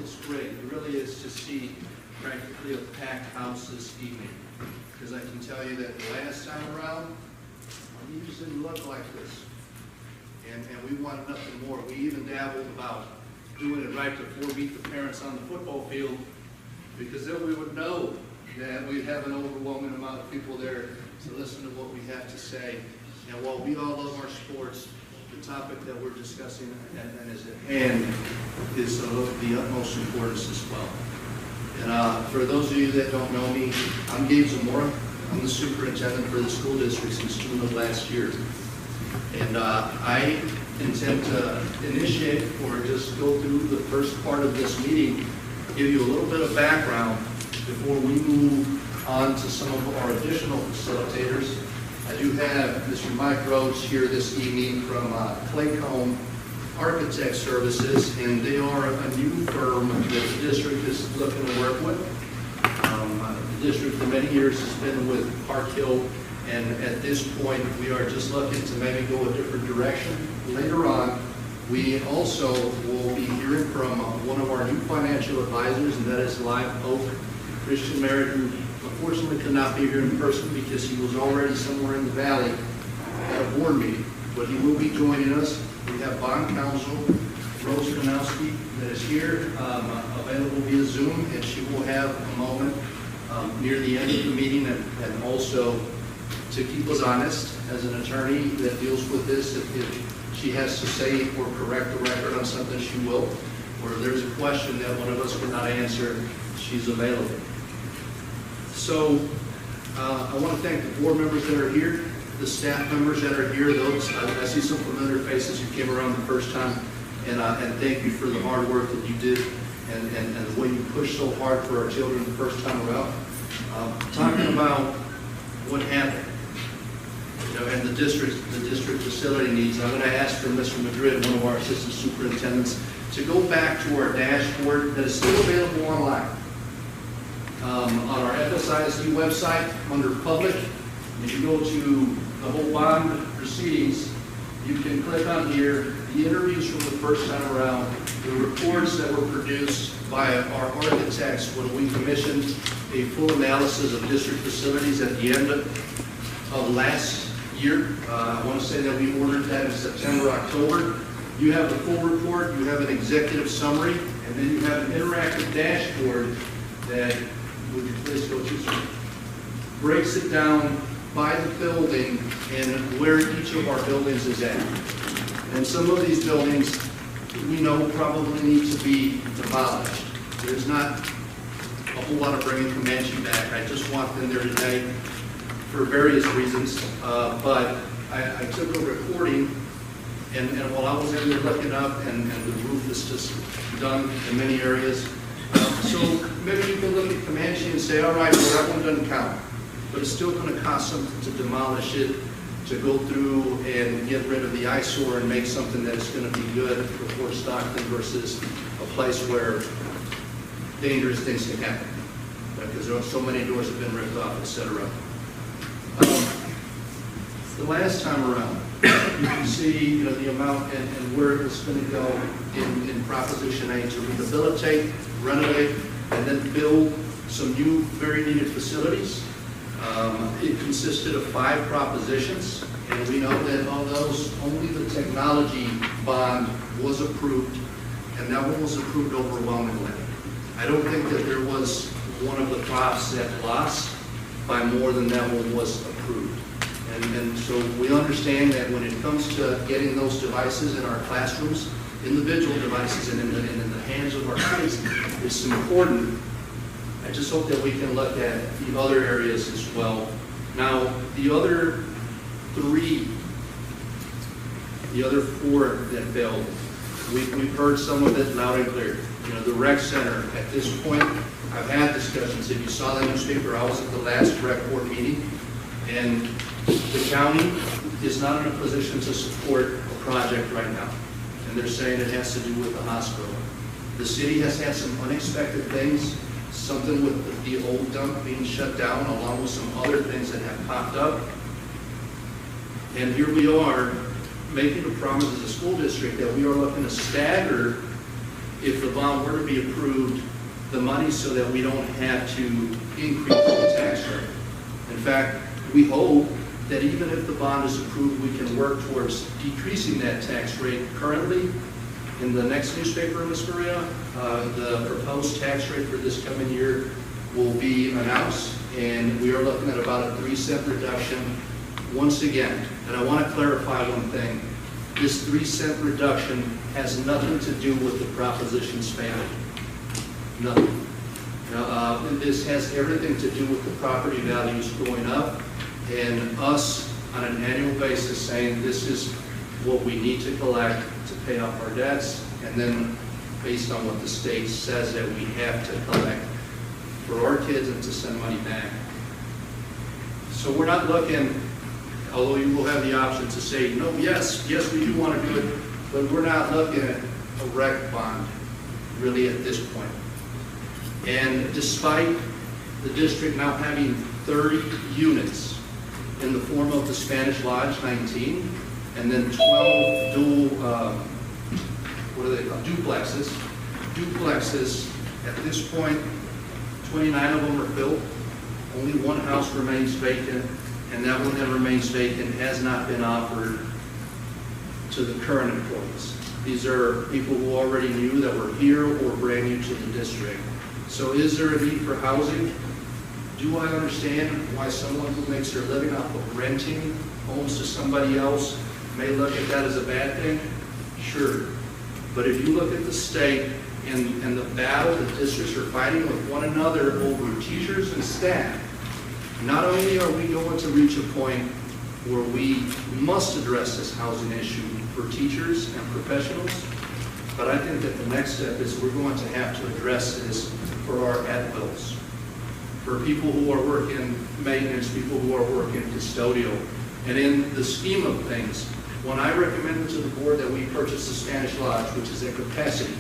It's great. It really is to see practically a packed house this evening. Because I can tell you that last time around, we just didn't look like this. And we wanted nothing more. We even dabbled about doing it right before we meet the parents on the football field, because then we would know that we'd have an overwhelming amount of people there to listen to what we have to say. And while we all love our sports, the topic that we're discussing and is at hand is of the utmost importance as well. And for those of you that don't know me, I'm Gabe Zamora. I'm the superintendent for the school district since June of last year. And I intend to initiate or just go through the first part of this meeting, give you a little bit of background before we move on to some of our additional facilitators. I do have Mr. Mike Rhodes here this evening from Claycomb Architect Services, and they are a new firm that the district is looking to work with. The district for many years has been with Park Hill, and at this point we are just looking to maybe go a different direction. Later on, we also will be hearing from one of our new financial advisors, and that is Live Oak Christian Merritt, who unfortunately could not be here in person because he was already somewhere in the valley at a board meeting, but he will be joining us. We have bond counsel Rose Kanowski that is here, available via Zoom, and she will have a moment near the end of the meeting and also to keep us honest as an attorney that deals with this. If she has to say or correct the record on something, she will. Or if there's a question that one of us cannot answer, she's available. So I want to thank the board members that are here, the staff members that are here. Those I see some familiar faces who came around the first time, and thank you for the hard work that you did and the way you pushed so hard for our children the first time around. Talking about what happened, and the district facility needs. I'm going to ask for Mr. Madrid, one of our assistant superintendents, to go back to our dashboard that is still available online. On our FSISD website, under public, if you go to the whole bond proceedings, you can click on here, the interviews from the first time around, the reports that were produced by our architects when we commissioned a full analysis of district facilities at the end of last year. I want to say that we ordered that in September, October. You have the full report, you have an executive summary, and then you have an interactive dashboard that, would you please go to, sir, breaks it down by the building and where each of our buildings is at. And some of these buildings we know probably need to be demolished. There's not a whole lot of bringing Comanche back. I just want them there today for various reasons. But I took a recording, and while I was in there looking up, and the roof is just done in many areas. So maybe you can look at Comanche and say, all right, well, that one doesn't count. But it's still going to cost something to demolish it, to go through and get rid of the eyesore and make something that's going to be good for Fort Stockton versus a place where dangerous things can happen. Because there are so many doors have been ripped off, etc. The last time around, You can see, the amount and where it's going to go in Proposition A to rehabilitate, renovate, and then build some new, very needed facilities. It consisted of 5 propositions, and we know that on those, only the technology bond was approved, and that one was approved overwhelmingly. I don't think that there was one of the props that lost by more than that one was approved. And so we understand that when it comes to getting those devices in our classrooms, individual devices and in the hands of our kids, it's important. I just hope that we can look at the other areas as well. Now, the other 4 that failed, we've heard some of it loud and clear. The rec center, at this point, I've had discussions. If you saw the newspaper, I was at the last rec board meeting, and the county is not in a position to support a project right now. And they're saying it has to do with the hospital. The city has had some unexpected things, something with the old dump being shut down, along with some other things that have popped up. And here we are making a promise as a school district that we are looking to stagger, if the bond were to be approved, the money so that we don't have to increase the tax rate. In fact, we hope that even if the bond is approved, we can work towards decreasing that tax rate. Currently, in the next newspaper, Ms. Maria, the proposed tax rate for this coming year will be announced, and we are looking at about a 3-cent reduction. Once again, and I want to clarify one thing, this 3-cent reduction has nothing to do with the propositions failing. Nothing. This has everything to do with the property values going up, and us on an annual basis saying this is what we need to collect to pay off our debts, and then based on what the state says that we have to collect for our kids and to send money back. So we're not looking, although you will have the option to say, no, yes, we do want to do it, but we're not looking at a rec bond really at this point. And despite the district now having 30 units in the form of the Spanish Lodge 19, and then 12 dual, duplexes. Duplexes, at this point, 29 of them are built. Only one house remains vacant, and that one that remains vacant has not been offered to the current employees. These are people who already knew that were here or brand new to the district. So is there a need for housing? Do I understand why someone who makes their living off of renting homes to somebody else may look at that as a bad thing? Sure. But if you look at the state and the battle the districts are fighting with one another over teachers and staff, not only are we going to reach a point where we must address this housing issue for teachers and professionals, but I think that the next step is we're going to have to address this for our at-wills, for people who are working maintenance, people who are working custodial. And in the scheme of things, when I recommended to the board that we purchase the Spanish Lodge, which is at capacity,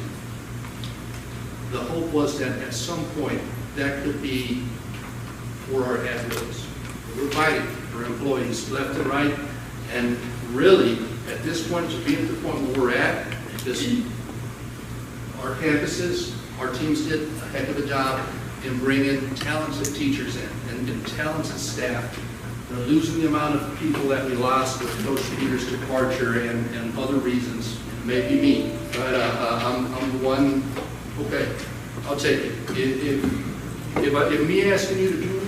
the hope was that at some point that could be for our at-wills. We're fighting for employees left and right, and really, at this point, to be at the point where we're at, this, our campuses, our teams did a heck of a job in bringing talented teachers in and talented staff. Losing the amount of people that we lost with Coach Peter's departure and other reasons, maybe me, but I'm the one. Okay, I'll take it. If me asking you to do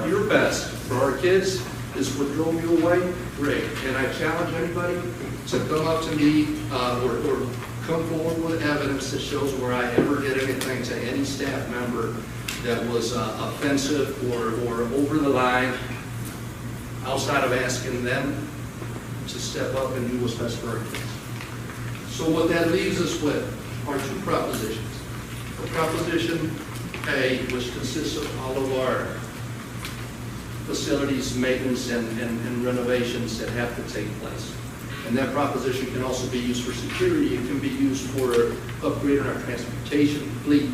your best for our kids is what drove you away, great. And I challenge anybody to come up to me or come forward with evidence that shows where I ever did anything to any staff member that was offensive or over the line, outside of asking them to step up and do what's best for our kids. So what that leaves us with are 2 propositions. Proposition A, which consists of all of our facilities, maintenance, and renovations that have to take place. And that proposition can also be used for security. It can be used for upgrading our transportation fleet.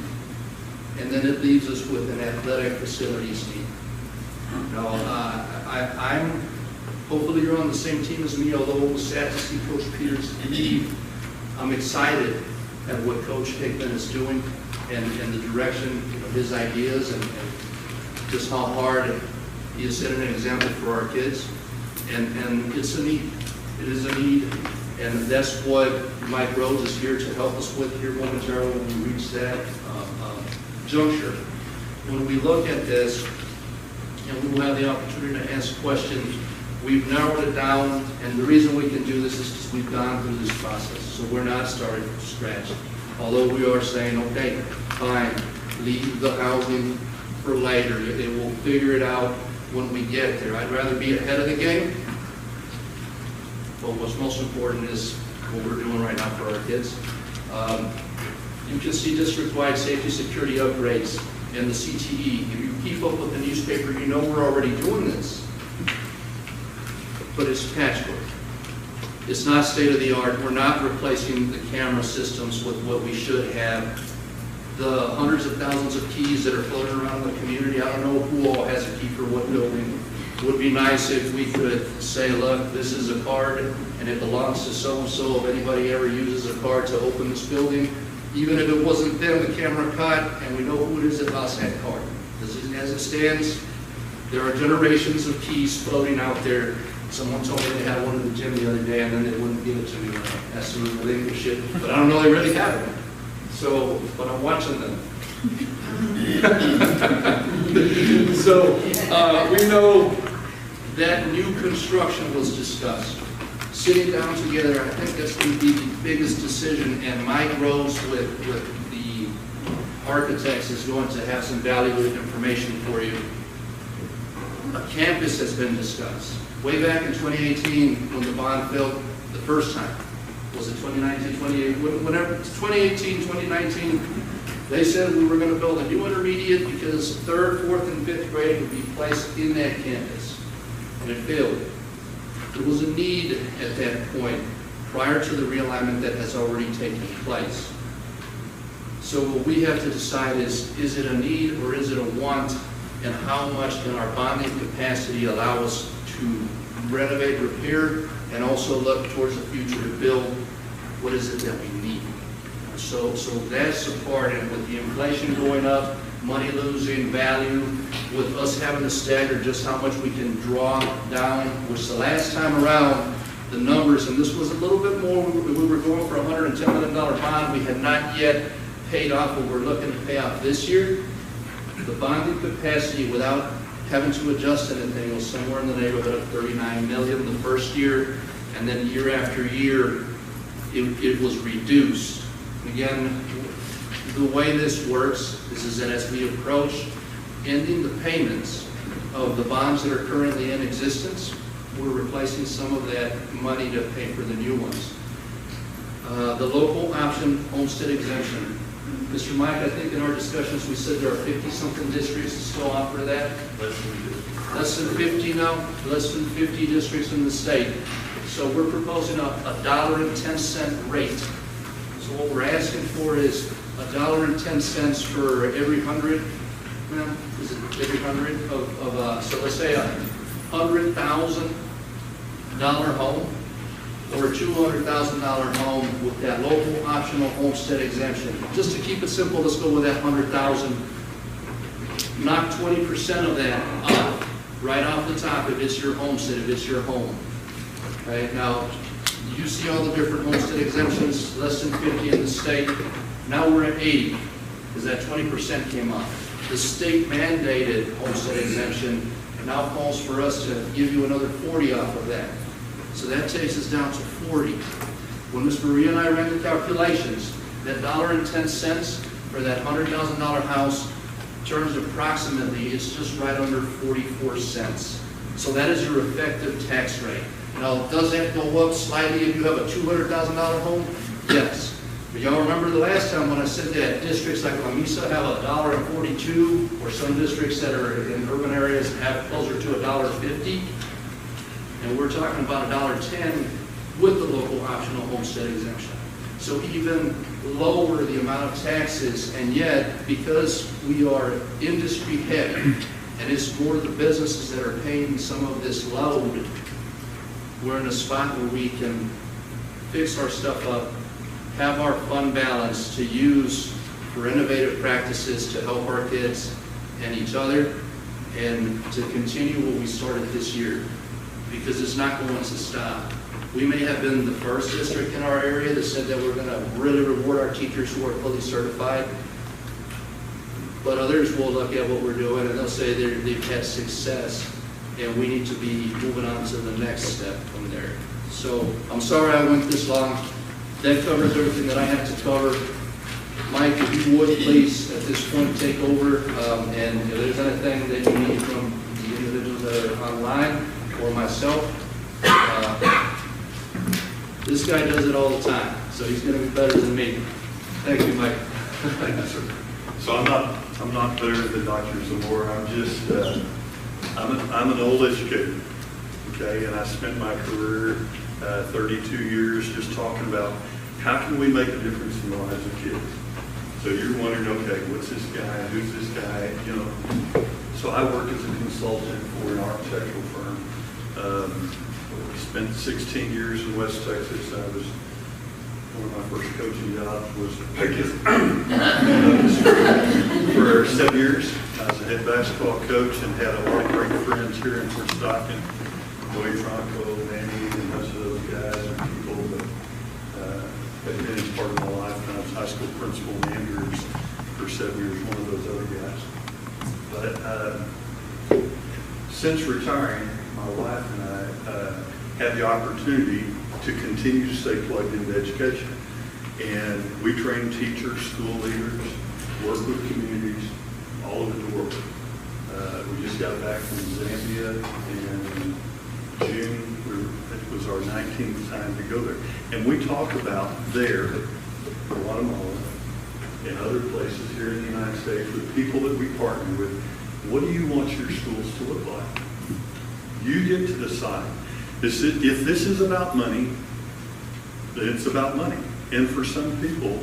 And then it leaves us with an athletic facilities need. Now, I'm Hopefully you're on the same team as me, although it was sad to see Coach Peters leave. I'm excited at what Coach Hickman is doing and the direction of his ideas and just how hard he is setting an example for our kids. And it's a need. It is a need. And that's what Mike Rose is here to help us with here momentarily when we reach that juncture. When we look at this, and we will have the opportunity to ask questions, we've narrowed it down, and the reason we can do this is because we've gone through this process. So we're not starting from scratch. Although we are saying, okay, fine, leave the housing for later. We'll figure it out when we get there. I'd rather be ahead of the game. But what's most important is what we're doing right now for our kids. You can see district-wide safety security upgrades and the CTE. If you keep up with the newspaper, you know we're already doing this. But it's patchwork. It's not state-of-the-art. We're not replacing the camera systems with what we should have. The hundreds of thousands of keys that are floating around the community, I don't know who all has a key for what building. It would be nice if we could say, look, this is a card and it belongs to so-and-so. If anybody ever uses a card to open this building, even if it wasn't them, the camera cut, and we know who it is that lost that card. As it stands, there are generations of keys floating out there. Someone told me they had one in the gym the other day, and then they wouldn't give it to me when I asked them to relinquish it. But I don't know they really have one. So, but I'm watching them. So, we know that new construction was discussed. Sitting down together, I think that's going to be the biggest decision, and Mike Rose with the architects is going to have some valuable information for you. A campus has been discussed. Way back in 2018, when the bond filled the first time, was it 2019, 2018, whenever, 2018, 2019, they said we were going to build a new intermediate because 3rd, 4th, and 5th grade would be placed in that campus, and it failed. There was a need at that point prior to the realignment that has already taken place. So what we have to decide is it a need or is it a want, and how much can our bonding capacity allow us to renovate, repair, and also look towards the future to build what is it that we need. So that's the part, and with the inflation going up, money losing value, with us having to stagger just how much we can draw down, which the last time around, the numbers, and this was a little bit more, we were going for a $110 million bond, we had not yet paid off what we're looking to pay off this year. The bonding capacity without having to adjust anything was somewhere in the neighborhood of $39 million the first year, and then year after year, it was reduced. And again, the way this works is that as we approach ending the payments of the bonds that are currently in existence, we're replacing some of that money to pay for the new ones. The local option homestead exemption. Mr. Mike, I think in our discussions we said there are 50-something districts that still offer that. Less than 50 now, less than 50 districts in the state. So we're proposing a $1.10 rate. So what we're asking for is $1.10 for every 100, is it every 100 so let's say a $100,000 home or a $200,000 home with that local optional homestead exemption. Just to keep it simple, let's go with that $100,000. Knock 20% of that off, right off the top if it's your homestead, if it's your home. Okay, now you see all the different homestead exemptions, less than 50 in the state. Now we're at 80, because that 20% came off. The state mandated homestead exemption now calls for us to give you another 40 off of that. So that takes us down to 40. When Ms. Maria and I ran the calculations, that $1.10 for that $100,000 house turns approximately, it's just right under 44 cents. So that is your effective tax rate. Now, does that go up slightly if you have a $200,000 home? Yes. But y'all remember the last time when I said that districts like La Mesa have $1.42, or some districts that are in urban areas have closer to $1.50? And we're talking about $1.10 with the local optional homestead exemption. So even lower the amount of taxes, and yet, because we are industry heavy, and it's more the businesses that are paying some of this load, we're in a spot where we can fix our stuff up, have our fund balance to use for innovative practices to help our kids and each other, and to continue what we started this year, because it's not going to stop. We may have been the first district in our area that said that we're going to really reward our teachers who are fully certified, but others will look at what we're doing and they'll say they've had success, and we need to be moving on to the next step from there. So I'm sorry I went this long. That covers everything that I have to cover. Mike, if you would please at this point take over, and if there's anything that you need from the individuals that are online or myself, this guy does it all the time, so he's going to be better than me. Thank you, Mike. Thank you, sir. So I'm not better than Dr. Zamora. I'm just I'm an old educator, okay, and I spent my career 32 years just talking about how can we make a difference in the lives of kids. So you're wondering, okay, what's this guy? Who's this guy? You know. So I work as a consultant for an architectural firm. Spent 16 years in West Texas. I was one of my first coaching jobs was for 7 years. I was a head basketball coach and had a lot of great friends here in Fort Stockton. Joey Franco, Manny, and most of those guys are people that have been as part of my life. And I was high school principal in Andrews for 7 years, one of those other guys. But since retiring, my wife and I had the opportunity to continue to stay plugged into education. And we train teachers, school leaders, work with communities all over the world. We just got back from Zambia in June. It was our 19th time to go there. And we talk about there, Guatemala, and other places here in the United States, with people that we partner with, what do you want your schools to look like? You get to decide. If this is about money, then it's about money. And for some people,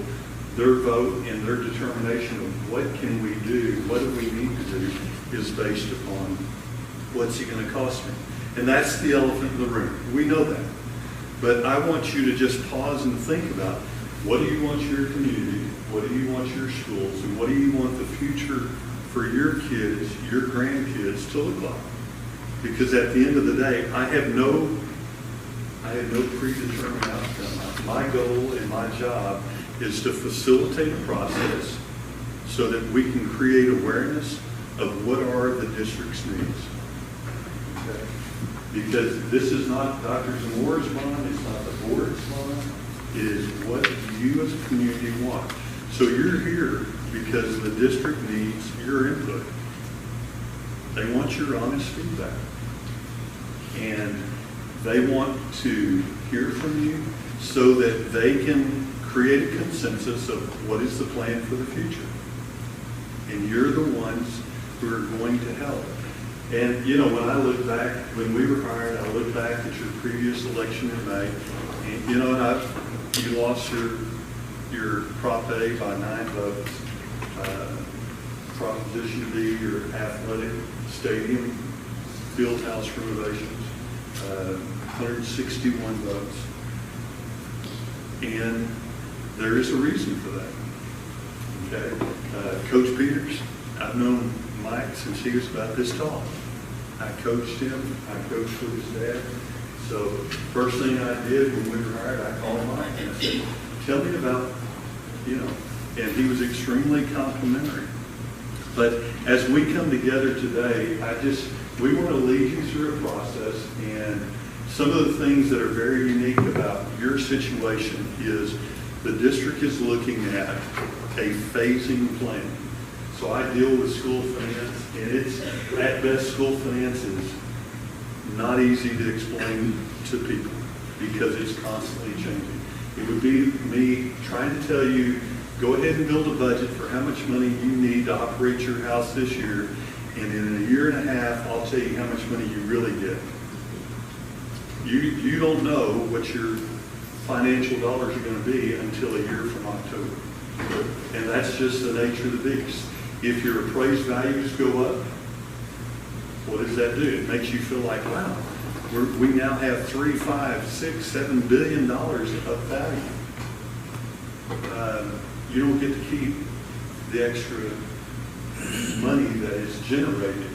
their vote and their determination of what can we do, what do we need to do, is based upon what's it going to cost me. And that's the elephant in the room. We know that. But I want you to just pause and think about, what do you want your community, what do you want your schools, and what do you want the future for your kids, your grandkids to look like? Because at the end of the day, I have no predetermined outcome. My goal and my job is to facilitate a process so that we can create awareness of what are the district's needs. Okay? Because this is not Dr. Zamora's bond, it's not the board's bond, it is what you as a community want. So you're here because the district needs your input. They want your honest feedback. And they want to hear from you so that they can create a consensus of what is the plan for the future. And you're the ones who are going to help. And you know, when I look back, when we were hired, I look back at your previous election in May, and you know, you lost your Prop A by 9 votes. Proposition B, your athletic stadium, field house renovations, 161 votes. And there is a reason for that. Okay, Coach Peters, I've known Mike since he was about this tall. I coached him, I coached with his dad. So first thing I did when we were hired, I called Mike and I said, tell me about, you know, and he was extremely complimentary. But as we come together today, we want to lead you through a process, and some of the things that are very unique about your situation is the district is looking at a phasing plan. So I deal with school finance, and it's, at best, school finance is not easy to explain to people because it's constantly changing. It would be me trying to tell you, go ahead and build a budget for how much money you need to operate your house this year, and in a year and a half, I'll tell you how much money you really get. You don't know what your financial dollars are going to be until a year from October. And that's just the nature of the beast. If your appraised values go up, what does that do? It makes you feel like, wow, We now have $3, $5, $6, $7 billion of value. You don't get to keep the extra money that is generated.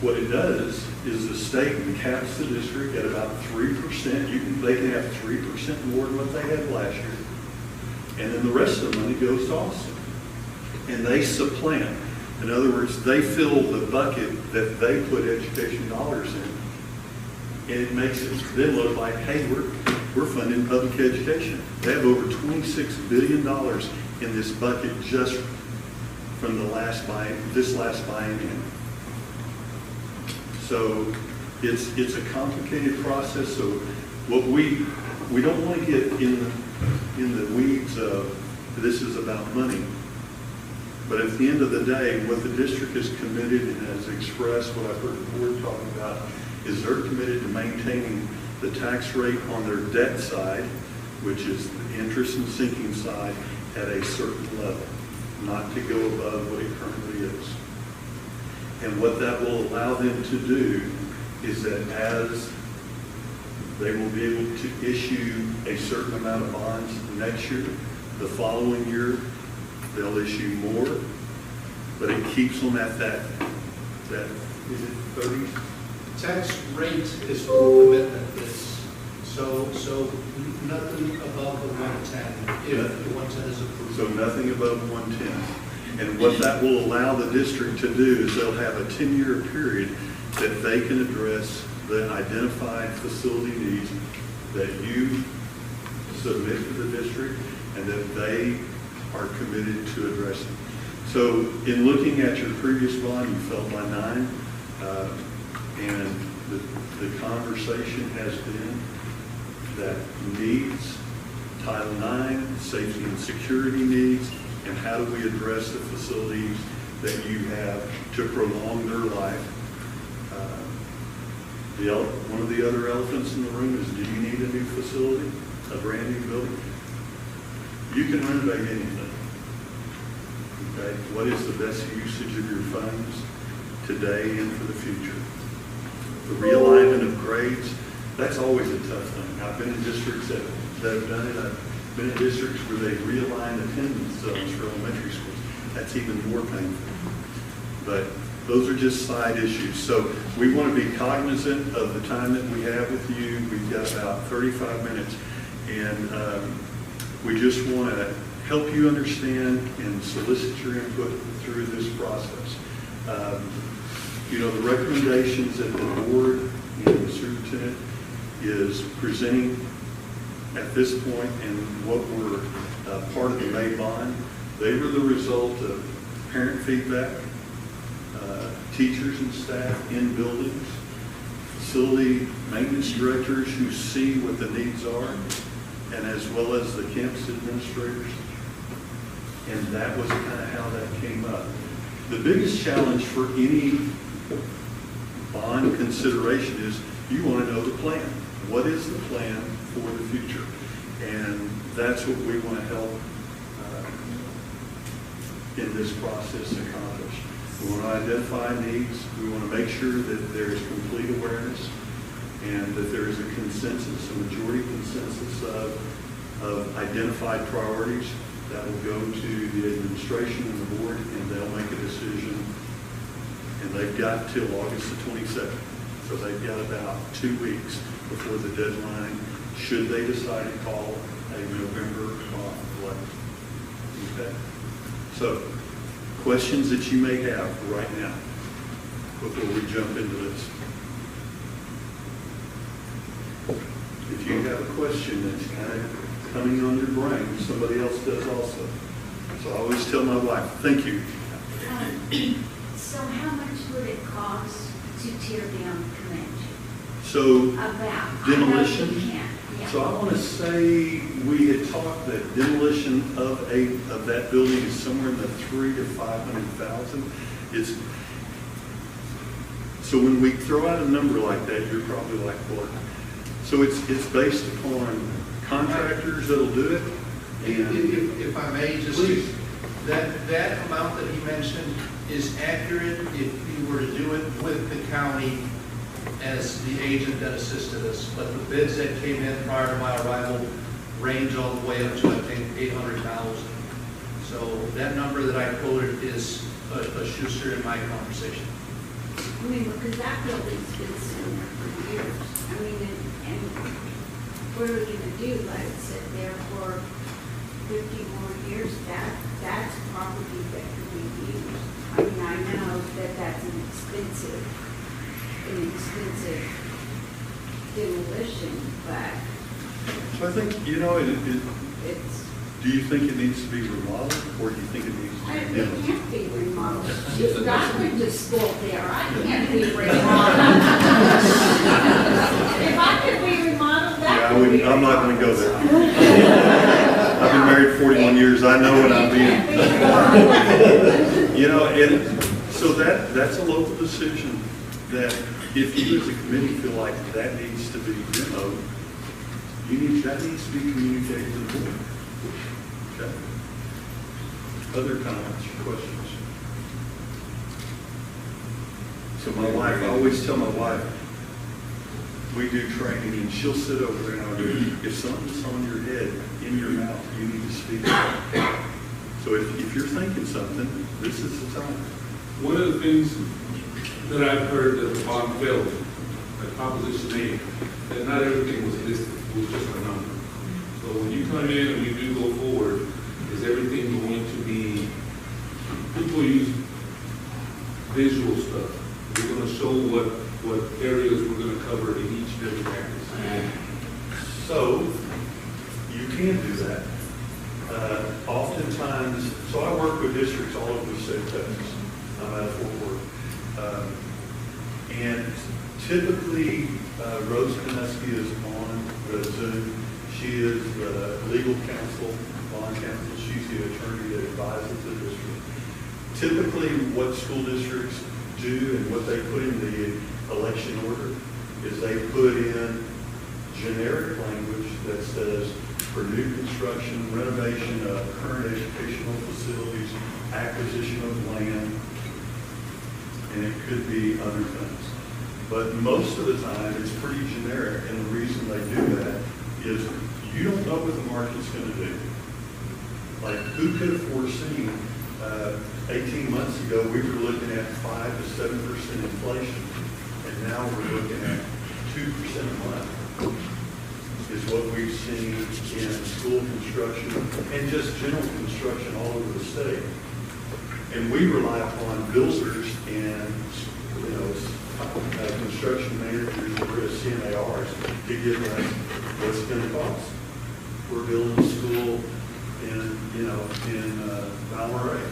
What it does is the state caps the district at about 3%. They can have 3% more than what they had last year. And then the rest of the money goes to Austin. And they supplant. In other words, they fill the bucket that they put education dollars in. And it makes it then look like, hey, we're funding public education. They have over $26 billion in this bucket just from this last biennium. So it's a complicated process. So what we don't want to get in the weeds of this is about money. But at the end of the day, what the district is committed and has expressed, what I've heard the board talking about, is they're committed to maintaining the tax rate on their debt side, which is the interest and sinking side, at a certain level, not to go above what it currently is. And what that will allow them to do is that as they will be able to issue a certain amount of bonds next year, the following year, they'll issue more, but it keeps them at that is it 30? Tax rate is full commitment, so nothing above the 110, if the 110 is approved. So nothing above 110. And what that will allow the district to do is they'll have a 10-year period that they can address the identified facility needs that you submit to the district and that they are committed to addressing. So in looking at your previous bond, you fell by 9, and the conversation has been that needs, Title IX, safety and security needs, and how do we address the facilities that you have to prolong their life. One of the other elephants in the room is, do you need a new facility, a brand new building? You can renovate anything. Okay? What is the best usage of your funds today and for the future? The realignment of grades, that's always a tough thing. I've been in districts that have done it. I've been in districts where they realign attendance zones for elementary schools. That's even more painful. But those are just side issues. So we want to be cognizant of the time that we have with you. We've got about 35 minutes. And we just want to help you understand and solicit your input through this process. You know, the recommendations that the board and the superintendent is presenting at this point and what were part of the May bond, they were the result of parent feedback, teachers and staff in buildings, facility maintenance directors who see what the needs are, and as well as the campus administrators. And that was kind of how that came up. The biggest challenge for any bond consideration is you want to know the plan. What is the plan for the future? And that's what we want to help in this process accomplish. We want to identify needs. We want to make sure that there is complete awareness and that there is a consensus, a majority consensus of identified priorities that will go to the administration and the board, and they'll make a decision. And they've got till August the 22nd. So they've got about 2 weeks before the deadline, should they decide to call a November election. Okay? So, questions that you may have right now before we jump into this. If you have a question that's kind of coming on your brain, somebody else does also. So I always tell my wife, thank you. So how much would it cost to tear down the convention? So About demolition. Yeah. So I want to say we had talked that demolition of that building is somewhere in the $300,000 to $500,000. It's so when we throw out a number like that, you're probably like, what? So it's based upon contractors that'll do it. And If I may, just please. that amount that he mentioned is accurate if you were to do it with the county as the agent that assisted us. But the bids that came in prior to my arrival range all the way up to, I think, 800,000. So that number that I quoted is a Schuster in my conversation. I mean, because that building's been sitting there for years. I mean, and what are we gonna do? Let it sit there for 50 more years? That's property that could be used. I mean, I know that that's an expensive demolition, but So I think, you know, it's, do you think it needs to be remodeled, or do you think it needs to be it demolished? can't be remodeled. I went to school there, I can't be remodeled. If I could be remodeled, Yeah, that would be. I'm not gonna go there. I've been married 41 years, I know what I'm being. You know, and so that's a local decision, that if you as a committee feel like that needs to be demoed, that needs to be communicated to the board. Okay? Other comments or questions? So my wife, I always tell my wife, we do training, and she'll sit over there and I'll go, if something's on your head, in your mouth, you need to speak. So if you're thinking something, this is the time. One of the things that I've heard that the bond failed, that Proposition 8, that not everything was listed, it was just a number. So when you come in and we do go forward, is everything going to be, people use visual stuff. We're going to show what areas we're going to cover in each and every campus. So you can do that. Oftentimes, so I work with districts all over the state of Texas. I'm out of Fort Worth. And typically, Rose Konusky is on the Zoom. She is the legal counsel, bond counsel. She's the attorney that advises the district. Typically, what school districts do and what they put in the election order is they put in generic language that says for new construction, renovation of current educational facilities, acquisition of land, and it could be other things. But most of the time, it's pretty generic, and the reason they do that is you don't know what the market's going to do. Like, who could have foreseen 18 months ago we were looking at 5 to 7% inflation, and now we're looking at 2% a month is what we've seen in school construction and just general construction all over the state. And we rely upon builders and, you know, construction managers or CMARs to give us what's it going to cost. We're building a school in, you know, in Valmarais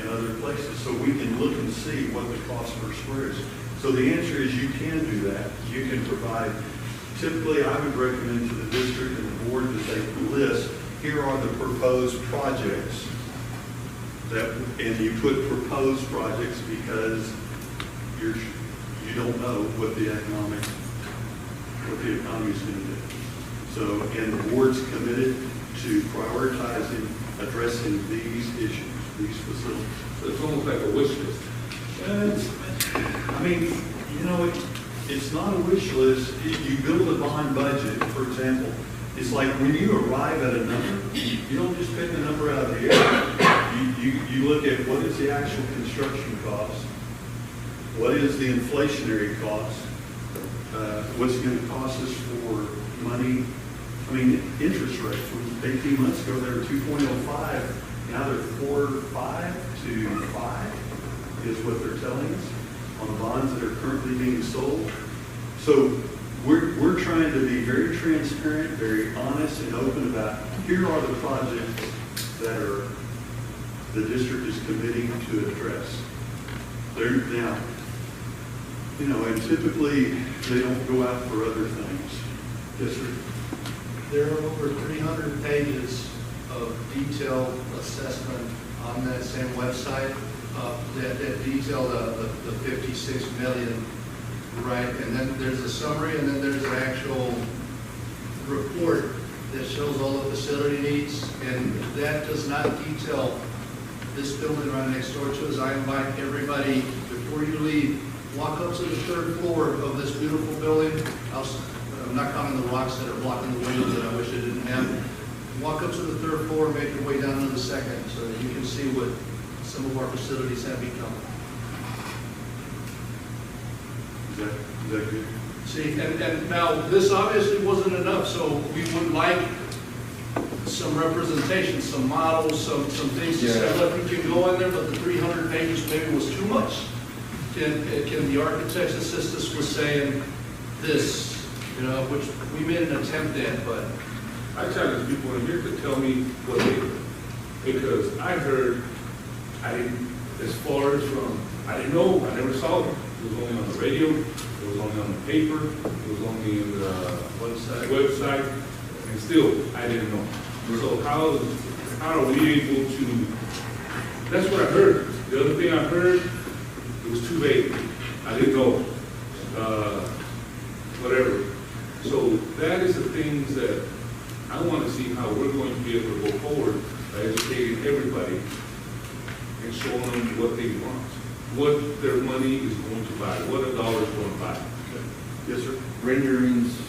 and other places, so we can look and see what the cost per square is. So the answer is you can do that. You can provide. Typically, I would recommend to the district and the board that they list, here are the proposed projects that, and you put proposed projects because you don't know what the economy is going to do. So, and the board's committed to prioritizing, addressing these issues, these facilities. So it's almost like a wish list. I mean, you know, it's not a wish list. You build a bond budget, for example. It's like when you arrive at a number, you don't just pick the number out of the air. You look at what is the actual construction cost, what is the inflationary cost, what's it going to cost us for money. I mean, interest rates from 18 months ago, they were 2.05. Now they're 4.5 to 5 is what they're telling us on the bonds that are currently being sold. So we're trying to be very transparent, very honest and open about here are the projects that are the district is committing to address. They're now, you know, and typically they don't go out for other things. Yes, sir. There are over 300 pages of detailed assessment on that same website that detail the 56 million, right? And then there's a summary, and then there's an actual report that shows all the facility needs, and that does not detail this building right next door to us. I invite everybody, before you leave, walk up to the third floor of this beautiful building. I'm not counting the rocks that are blocking the windows that I wish I didn't have. Walk up to the third floor, make your way down to the second, so that you can see what some of our facilities have become. Is that good? See, and now, this obviously wasn't enough, so we would like some representation, some models, some things to say, look, we can go in there, but the 300 pages maybe was too much. Can the architects assist us with saying this, you know, which we made an attempt at, but. I challenge people in here to tell me what they heard. Because I heard, as far as from, I didn't know, I never saw it. It was only on the radio, it was only on the paper, it was only in the website, and still, I didn't know. So how are we able to, that's what I heard. The other thing I heard, it was too vague. I didn't know, whatever. So that is the things that I want to see how we're going to be able to go forward by educating everybody and showing them what they want, what their money is going to buy, what a dollar is going to buy. Yes, sir. Renderings,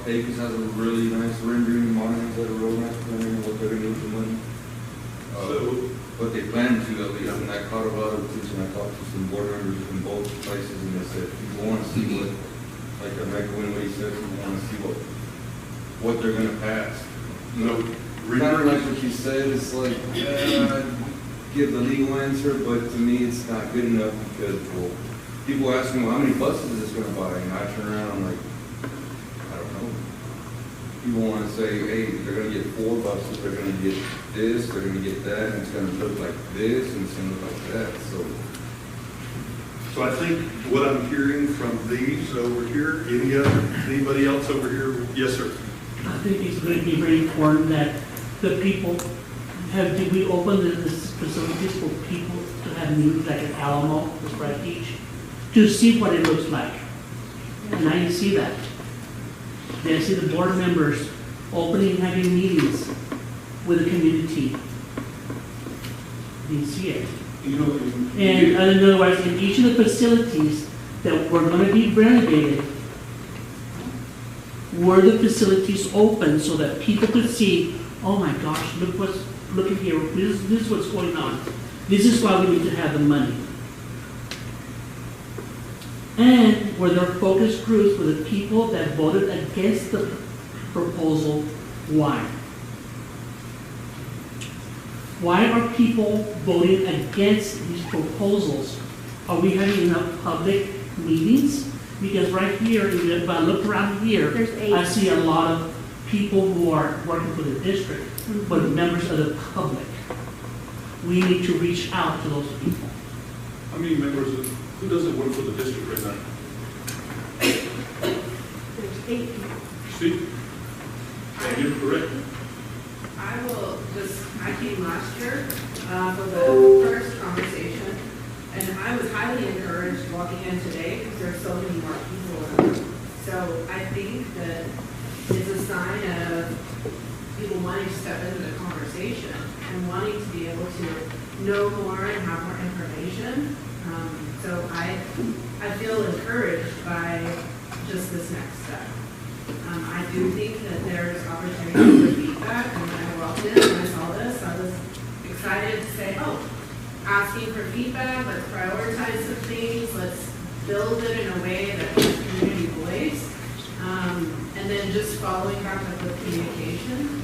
Pecos has a really nice rendering, Mon has a real nice rendering of what they're gonna do with the money. So, What they plan to, at least, and I caught a lot of attention, I talked to some board members in both places, and they said, people wanna see what, like, what he said, people wanna see what they're gonna pass. You know, kind of like what you said, it's like, give the legal answer, but to me, it's not good enough, because, well, people ask me, well, how many buses is this gonna buy? And I turn around, I'm like, I don't know. People wanna say, hey, they're gonna get 4 buses, they're gonna get this, they're gonna get that, and it's gonna look like this, and it's gonna look like that, so. So I think what I'm hearing from these over here, anybody else over here? Yes, sir. I think it's going to be very important that the people did we open the facilities for people to have meetings like an Alamo, the Spread Beach, to see what it looks like. And I didn't see that. Then I see the board members opening, having meetings with the community. Didn't see it. you know, And in other words, in each of the facilities that were going to be renovated, were the facilities open so that people could see, oh my gosh, look at here, this is what's going on. This is why we need to have the money. And were there focus groups for the people that voted against the proposal? Why? Why are people voting against these proposals? Are we having enough public meetings? Because right here, if I look around here, There's 8. I see a lot of people who are working for the district, but members of the public. We need to reach out to those people. how many members, who doesn't work for the district right now? There's 8 people. See? And you're correct. I came last year for the first conversation, and I was highly encouraged walking in today because there are so many more people in the room. So I think that it's a sign of people wanting to step into the conversation and wanting to be able to know more and have more information. So I feel encouraged by just this next step. I do think that there's opportunity for feedback, and when I walked in and I saw this, I was excited to say, oh, asking for feedback, let's prioritize some things, let's build it in a way that gives community voice, and then just following back up with communication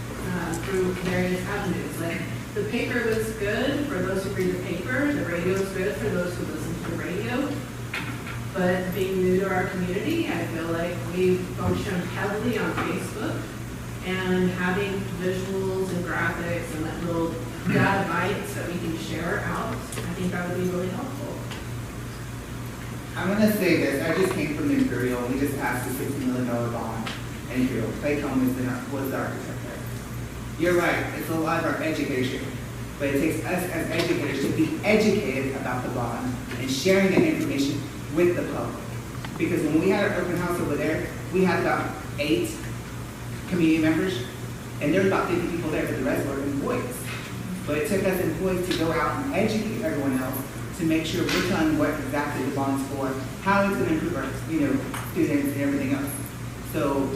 through various avenues. Like, the paper was good for those who read the paper, the radio is good for those who listen to the radio. But being new to our community, I feel like we function heavily on Facebook, and having visuals and graphics and that little data bites that we can share out, I think that would be really helpful. I'm gonna say this, I just came from the Imperial, we just passed a $60 million bond, and Imperial, Claycomb was the architect there. You're right, it's a lot of our education, but it takes us as educators to be educated about the bond and sharing that information with the public. Because when we had our open house over there, we had about 8 community members, and there were about 50 people there, but the rest were employees. But it took us employees to go out and educate everyone else to make sure we're telling what exactly the bond's for, how it's gonna improve our, students and everything else. So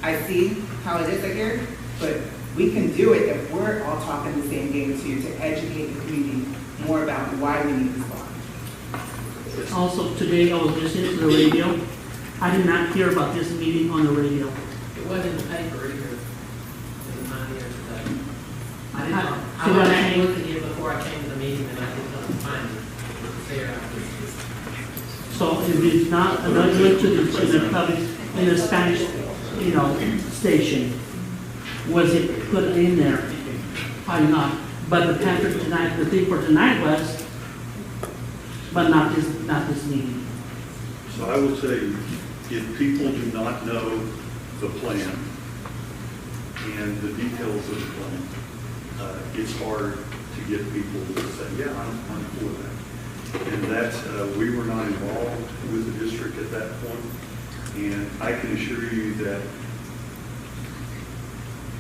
I see how it is here, but we can do it if we're all talking the same game too, to educate the community more about why we need this bond. Also, today I was listening to the radio. I did not hear about this meeting on the radio. It wasn't in the paper either, in the Pioneer today. I didn't, So I what went I back and think- looked at it before I came to the meeting, and I did not find it. It's there after. So if it's not, I'm not going to the public, in the Spanish, station, was it put in there? Probably not. But the paper tonight, the thing for tonight was, but not this meeting. So I will tell you, if people do not know the plan and the details of the plan, it's hard to get people to say, yeah, I'm for that. And that's, we were not involved with the district at that point. And I can assure you that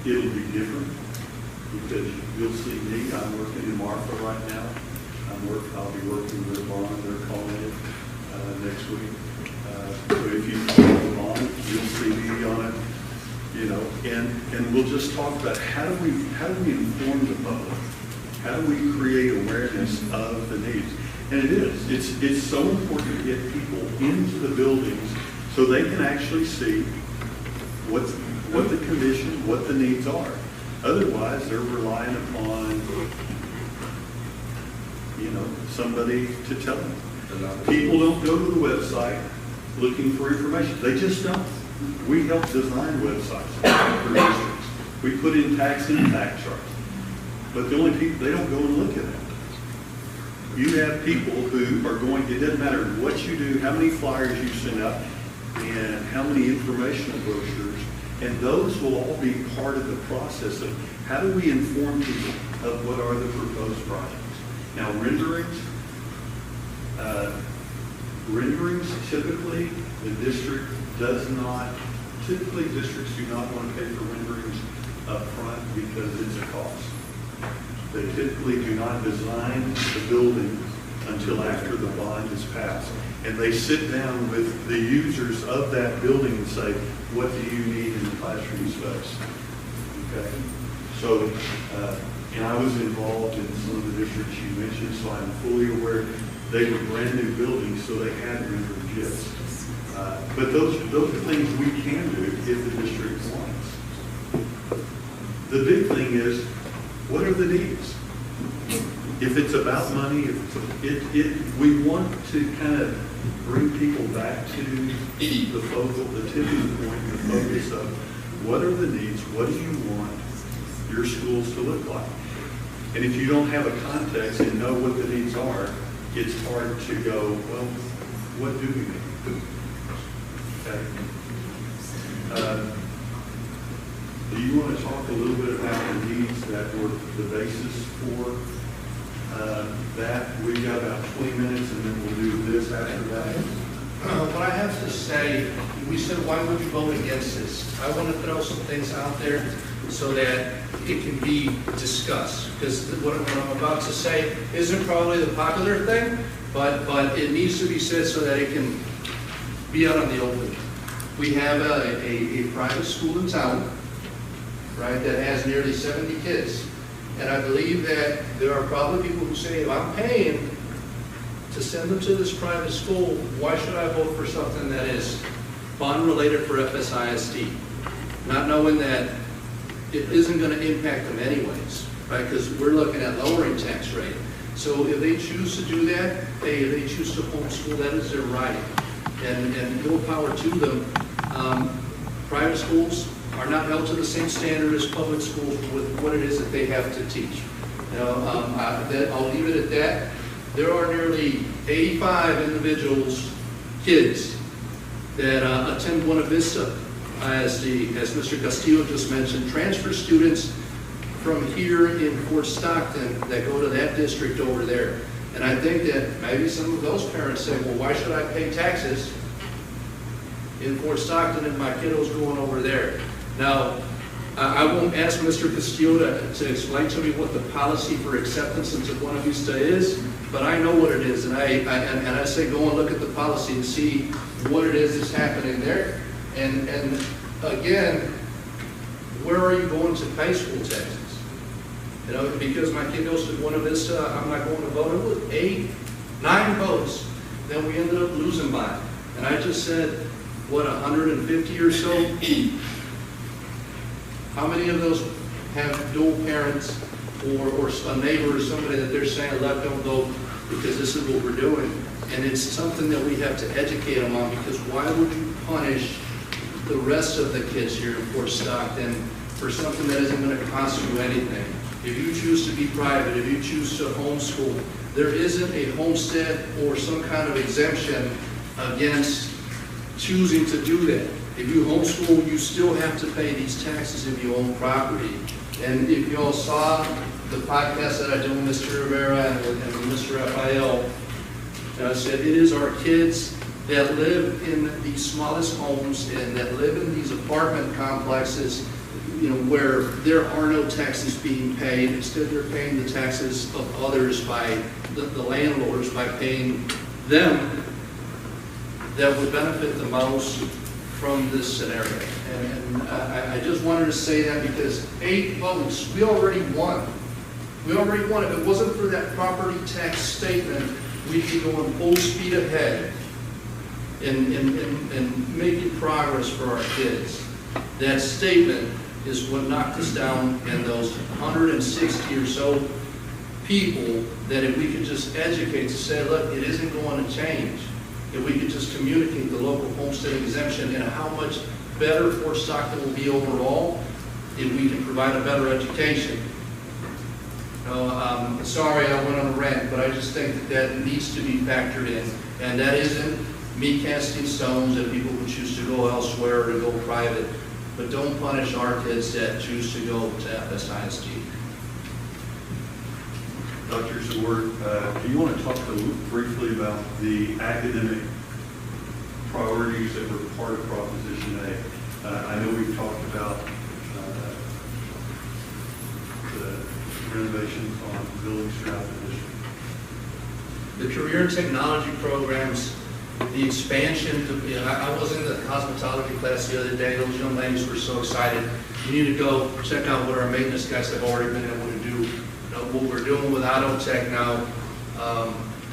it'll be different because you'll see me, I'm working in Marfa right now. I'll be working with Bond, they're calling it next week. So if you follow the Bond, you'll see me on it, and we'll just talk about how do we inform the public? How do we create awareness of the needs? And it is. It's so important to get people into the buildings so they can actually see what the condition, what the needs are. Otherwise, they're relying upon, somebody to tell them. People don't go to the website looking for information. They just don't. We help design websites for districts. We put in tax impact charts. But the only people, they don't go and look at it. You have people who are going, it doesn't matter what you do, how many flyers you send out, and how many informational brochures, and those will all be part of the process of how do we inform people of what are the proposed projects. Now, renderings, typically, the district does not, typically districts do not want to pay for renderings up front because it's a cost. They typically do not design the building until after the bond is passed. And they sit down with the users of that building and say, what do you need in the classroom space? Okay. So, and I was involved in some of the districts you mentioned, so I'm fully aware they were brand new buildings, so they had rendered GIFs. But those are things we can do if the district wants. The big thing is, what are the needs? If it's about money, we want to kind of bring people back to the tipping point, the focus of what are the needs, what do you want your schools to look like? And if you don't have a context and know what the needs are, it's hard to go, well, what do we need? Okay. Do you want to talk a little bit about the needs that were the basis for that? We've got about 20 minutes and then we'll do this after that. What I have to say, we said, why would you vote against this? I want to throw some things out there so that it can be discussed. Because what I'm about to say isn't probably the popular thing, but it needs to be said so that it can be out in the open. We have a private school in town, right, that has nearly 70 kids. And I believe that there are probably people who say, if I'm paying to send them to this private school, why should I vote for something that is bond related for FSISD? Not knowing that it isn't going to impact them anyways, right? Because we're looking at lowering tax rate. So if they choose to do that, if they choose to homeschool, that is their right. And no power to them. Private schools are not held to the same standard as public schools with what it is that they have to teach. I'll leave it at that. There are nearly 85 individuals, kids, that attend Buena Vista ISD, as Mr. Castillo just mentioned, transfer students from here in Fort Stockton that go to that district over there. And I think that maybe some of those parents say, well, why should I pay taxes in Fort Stockton if my kiddo's going over there? Now, I won't ask Mr. Castillo to explain to me what the policy for acceptance into Buena Vista is, but I know what it is, and I say go and look at the policy and see what it is that's happening there. And again, where are you going to pay school taxes? You know, because my kid goes to Buena Vista, I'm not going to vote. It was 8, 9 votes. Then we ended up losing by. And I just said, what, 150 or so? How many of those have dual parents or a neighbor or somebody that they're saying, let them vote because this is what we're doing? And it's something that we have to educate them on, because why would you punish the rest of the kids here in Fort Stockton for something that isn't going to cost you anything? If you choose to be private, if you choose to homeschool, there isn't a homestead or some kind of exemption against choosing to do that. If you homeschool, you still have to pay these taxes if you own property. And if you all saw the podcast that I did with Mr. Rivera and Mr. Rafael, I said it is our kids that live in the smallest homes and that live in these apartment complexes, you know, where there are no taxes being paid. Instead, they're paying the taxes of others by the landlords, by paying them, that would benefit the most from this scenario. And I just wanted to say that because 8 votes, we already won. We already won. If it wasn't for that property tax statement, we'd be going full speed ahead in making progress for our kids. That statement is what knocked us down, and those 160 or so people that if we could just educate to say, look, it isn't going to change. If we could just communicate the local homestead exemption and how much better Fort Stockton will be overall if we can provide a better education. Sorry I went on a rant, but I just think that needs to be factored in. And that isn't me casting stones at people who choose to go elsewhere or to go private, but don't punish our kids that choose to go to FSISD. Dr. Zewert, do you want to talk briefly about the academic priorities that were part of Proposition A? I know we've talked about the renovations on buildings throughout the district. The career and technology programs, the expansion, I was in the hospitality class the other day. Those young ladies were so excited. You need to go check out what our maintenance guys have already been able to do. What we're doing with AutoTech now,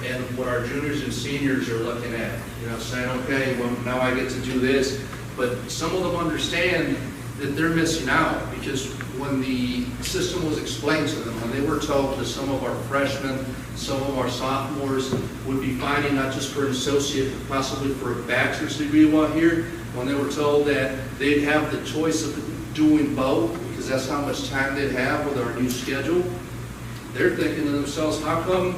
and what our juniors and seniors are looking at. Saying, okay, well, now I get to do this. But some of them understand that they're missing out, because when the system was explained to them, when they were told that some of our freshmen, some of our sophomores would be fighting not just for an associate, but possibly for a bachelor's degree while here, when they were told that they'd have the choice of doing both, because that's how much time they'd have with our new schedule, they're thinking to themselves, how come,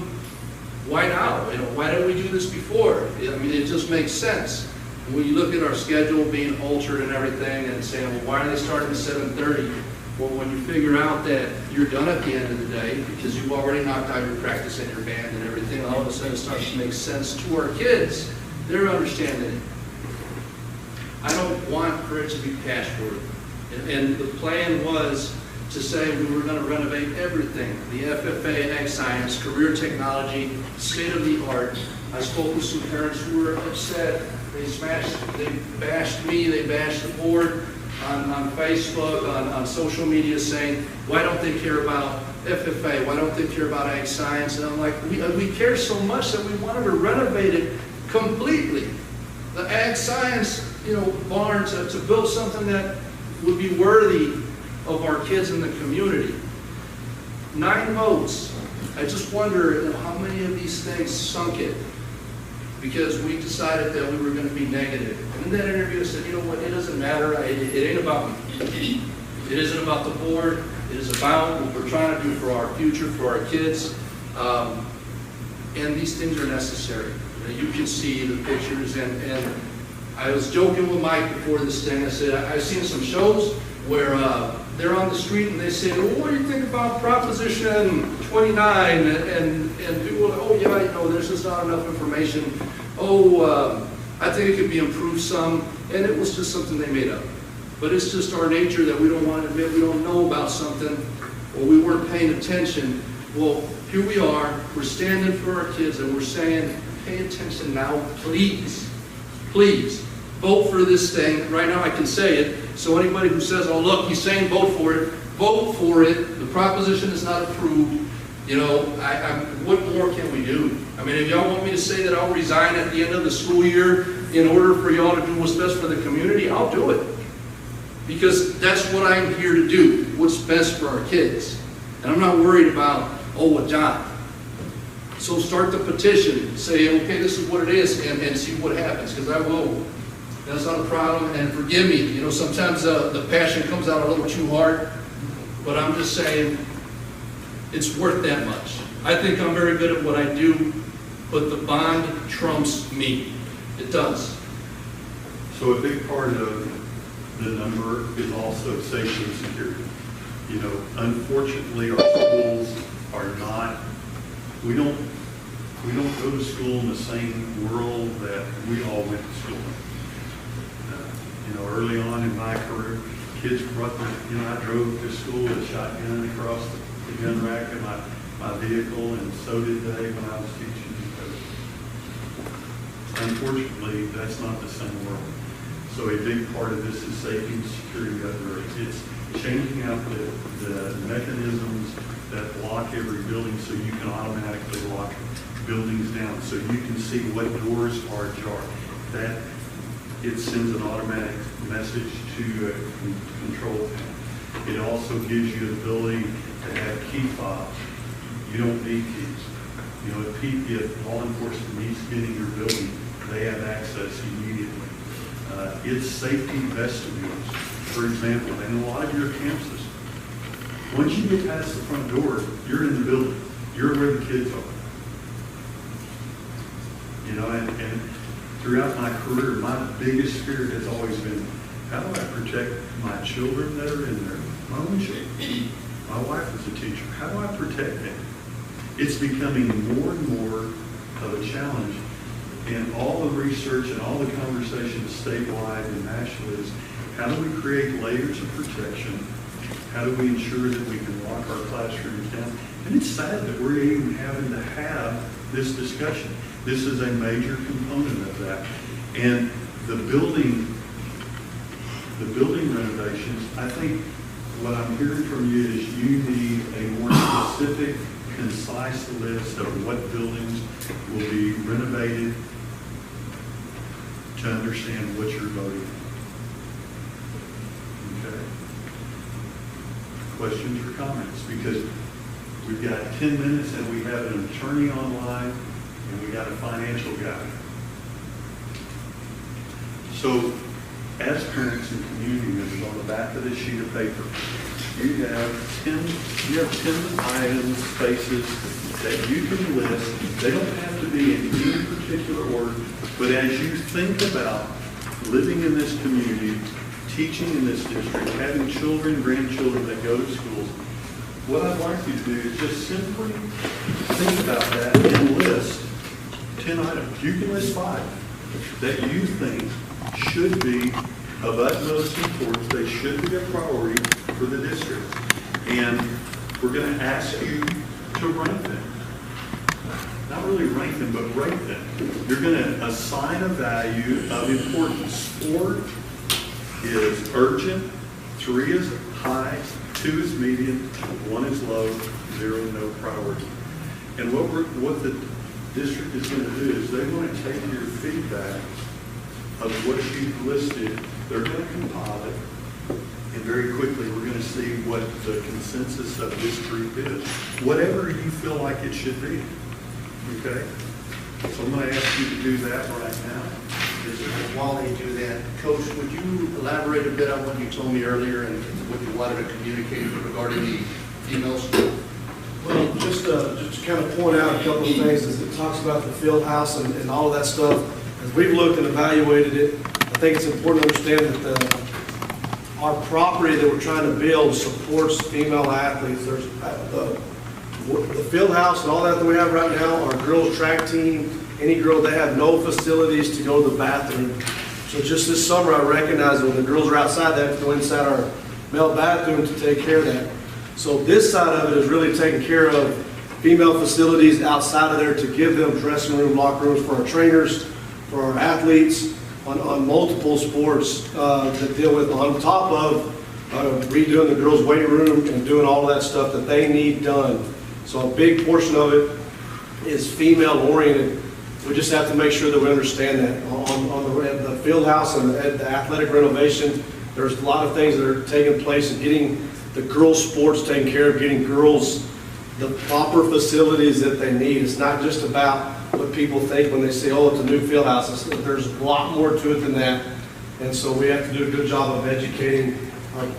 why now? Why didn't we do this before? I mean, it just makes sense. When you look at our schedule being altered and everything and saying, well, why are they starting at 7:30? Well, when you figure out that you're done at the end of the day because you've already knocked out your practice and your band and everything, all of a sudden it starts to make sense to our kids. They're understanding it. I don't want for it to be patchwork. And the plan was to say we were going to renovate everything. The FFA, Ag Science, career technology, state-of-the-art. I spoke with some parents who were upset. They bashed me, they bashed the board on Facebook, on social media, saying, why don't they care about FFA? Why don't they care about Ag Science? And I'm like, we care so much that we wanted to renovate it completely. The Ag Science, barn to build something that would be worthy of our kids in the community. 9 votes. I just wonder how many of these things sunk it, because we decided that we were going to be negative. And in that interview I said, you know what, it doesn't matter, it ain't about me. It isn't about the board, it is about what we're trying to do for our future, for our kids. And these things are necessary. You can see the pictures, and I was joking with Mike before this thing. I said, I've seen some shows where they're on the street and they say, well, what do you think about Proposition 29? And people are like, oh yeah, there's just not enough information. Oh, I think it could be improved some. And it was just something they made up. but it's just our nature that we don't want to admit we don't know about something, or we weren't paying attention. Well, here we are, we're standing for our kids, and we're saying, pay attention now, please. Please, vote for this thing. Right now I can say it, so anybody who says, oh look, he's saying vote for it, vote for it. The proposition is not approved. You know, what more can we do? I mean, if y'all want me to say that I'll resign at the end of the school year in order for y'all to do what's best for the community, I'll do it. Because that's what I'm here to do, what's best for our kids. And I'm not worried about, oh, a job. So start the petition, say, okay, this is what it is, and see what happens, because I will. That's not a problem, and forgive me, you know, sometimes the passion comes out a little too hard, but I'm just saying, it's worth that much. I think I'm very good at what I do, but the bond trumps me. It does. So a big part of the number is also safety and security. You know, unfortunately, our schools are not, we don't go to school in the same world that we all went to school in. You know, early on in my career, kids brought their, you know, I drove to school with a shotgun across the gun rack in my vehicle, and so did they when I was teaching. Unfortunately, that's not the same world. So a big part of this is safety and security of the roads. It's changing out the mechanisms that lock every building so you can automatically lock buildings down, so you can see what doors are ajar. That it sends an automatic message to a control panel. It also gives you the ability to have key fobs. You don't need keys. You know, if law enforcement needs to get in your building, they have access immediately. It's safety vestibules, for example, in a lot of your campuses. Once you get past the front door, you're in the building. You're where the kids are. You know, and throughout my career, my biggest fear has always been, how do I protect my children that are in there? My own children. My wife is a teacher. How do I protect them? It's becoming more and more of a challenge. And all the research and all the conversations statewide and nationally is, how do we create layers of protection? How do we ensure that we can lock our classrooms down? And it's sad that we're even having to have this discussion. This is a major component of that. And the building renovations, I think what I'm hearing from you is you need a more specific, concise list of what buildings will be renovated to understand what you're voting on. Okay? Questions or comments? Because we've got 10 minutes and we have an attorney online and we got a financial guy. So as parents and community members, on the back of this sheet of paper, you have 10 items, spaces that you can list. They don't have to be in any particular order, but as you think about living in this community, teaching in this district, having children, grandchildren that go to schools, what I'd like you to do is just simply think about that and list 10 items. You can list 5 that you think should be of utmost importance. They should be a priority for the district. And we're going to ask you to rank them. Not really rank them, but rate them. You're going to assign a value of importance. 4 is urgent, 3 is high, 2 is medium, 1 is low, 0 no priority. And what the district is going to do is they're going to take your feedback of what you've listed, they're going to compile it, and very quickly we're going to see what the consensus of this group is. Whatever you feel like it should be. Okay? So I'm going to ask you to do that right now. While they do that, Coach, would you elaborate a bit on what you told me earlier and what you wanted to communicate regarding the female school? Well, just to kind of point out a couple of things, as it talks about the field house and all of that stuff. As we've looked and evaluated it, I think it's important to understand that our property that we're trying to build supports female athletes. There's the field house and all that we have right now, our girls track team, any girl, they have no facilities to go to the bathroom So just this summer, I recognized when the girls are outside, they have to go inside our male bathroom to take care of that. So this side of it is really taking care of female facilities outside of there to give them dressing room, locker rooms for our trainers, for our athletes, on multiple sports that deal with, on top of redoing the girls' weight room and doing all of that stuff that they need done. So a big portion of it is female oriented. We just have to make sure that we understand that. On the field house and the athletic renovation, there's a lot of things that are taking place and getting the girls' sports taken care of, getting girls the proper facilities that they need. It's not just about what people think when they say, oh, it's a new field house. There's a lot more to it than that. And so we have to do a good job of educating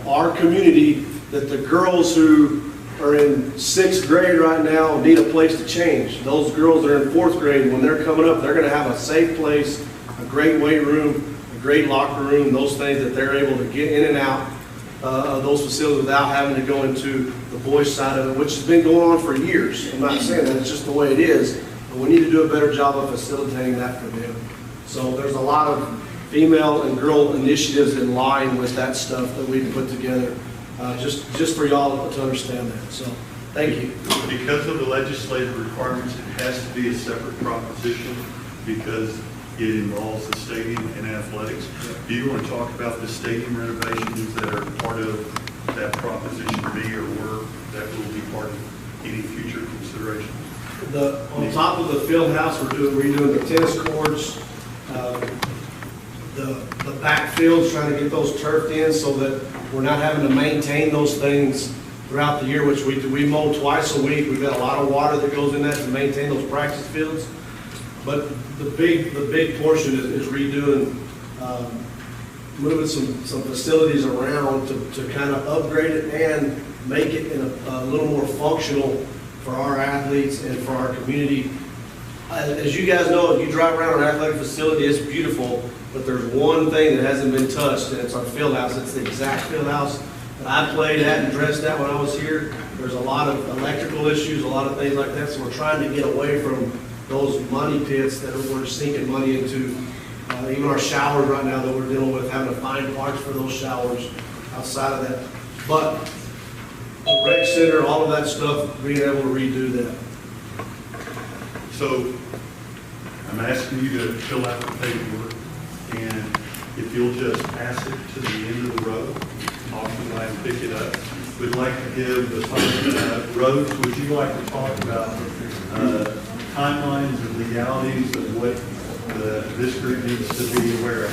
our community that the girls who are in 6th grade right now need a place to change. Those girls that are in 4th grade, when they're coming up, they're going to have a safe place, a great weight room, a great locker room, those things that they're able to get in and out of those facilities without having to go into the boys' side of it, which has been going on for years. I'm not saying that, it's just the way it is, but we need to do a better job of facilitating that for them. So there's a lot of female and girl initiatives in line with that stuff that we've put together, just for y'all to understand that. So thank you. Because of the legislative requirements, it has to be a separate proposition because it involves the stadium and athletics. Do you want to talk about the stadium renovations that are part of that Proposition B or were that will be part of any future consideration? On top of the field house, we're redoing the tennis courts, the backfields, trying to get those turfed in so that we're not having to maintain those things throughout the year, which we mow twice a week. We've got a lot of water that goes in that to maintain those practice fields. But the big portion is redoing, moving some facilities around to kind of upgrade it and make it in a little more functional for our athletes and for our community. As you guys know, if you drive around our athletic facility, it's beautiful, but there's one thing that hasn't been touched, and it's our field house. It's the exact field house that I played at and dressed at when I was here. There's a lot of electrical issues, a lot of things like that, so we're trying to get away from those money pits that we're sinking money into. Even our showers right now that we're dealing with, having to find parts for those showers outside of that. But the rec center, all of that stuff, being able to redo that. So I'm asking you to fill out the paperwork, and if you'll just pass it to the end of the road, off the line, pick it up. We'd like to give the roads, would you like to talk about timelines and legalities of what this group needs to be aware of?